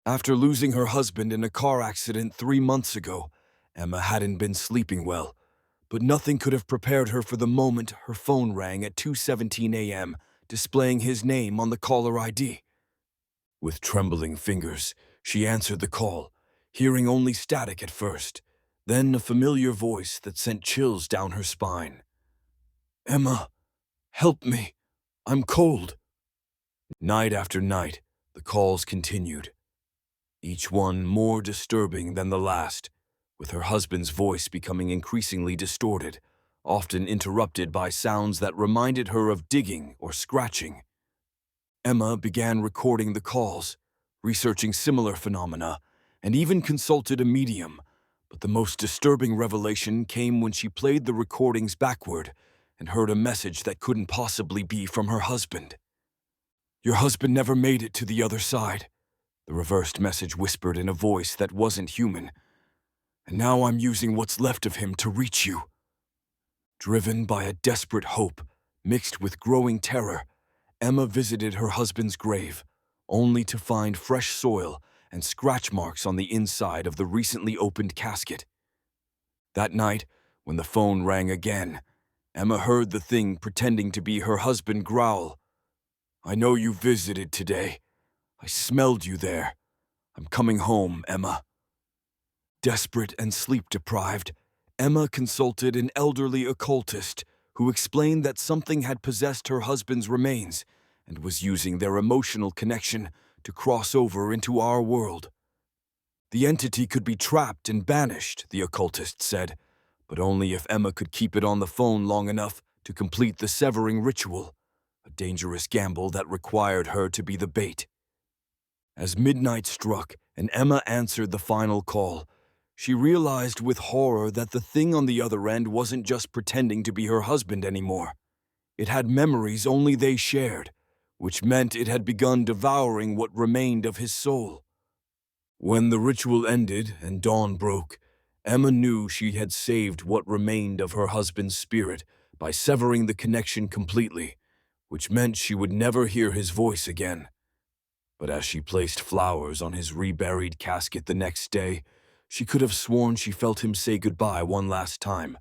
After losing her husband in a car accident 3 months ago, Emma hadn't been sleeping well, but nothing could have prepared her for the moment her phone rang at 2:17 a.m., displaying his name on the caller ID. With trembling fingers, she answered the call, hearing only static at first, then a familiar voice that sent chills down her spine. "Emma, help me. I'm cold." Night after night, the calls continued, each one more disturbing than the last, with her husband's voice becoming increasingly distorted, often interrupted by sounds that reminded her of digging or scratching. Emma began recording the calls, researching similar phenomena, and even consulted a medium, but the most disturbing revelation came when she played the recordings backward and heard a message that couldn't possibly be from her husband. "Your husband never made it to the other side," the reversed message whispered in a voice that wasn't human. "And now I'm using what's left of him to reach you." Driven by a desperate hope, mixed with growing terror, Emma visited her husband's grave, only to find fresh soil and scratch marks on the inside of the recently opened casket. That night, when the phone rang again, Emma heard the thing pretending to be her husband growl. "I know you visited today. I smelled you there. I'm coming home, Emma." Desperate and sleep-deprived, Emma consulted an elderly occultist who explained that something had possessed her husband's remains and was using their emotional connection to cross over into our world. The entity could be trapped and banished, the occultist said, but only if Emma could keep it on the phone long enough to complete the severing ritual, a dangerous gamble that required her to be the bait. As midnight struck and Emma answered the final call, she realized with horror that the thing on the other end wasn't just pretending to be her husband anymore. It had memories only they shared, which meant it had begun devouring what remained of his soul. When the ritual ended and dawn broke, Emma knew she had saved what remained of her husband's spirit by severing the connection completely, which meant she would never hear his voice again. But as she placed flowers on his reburied casket the next day, she could have sworn she felt him say goodbye one last time,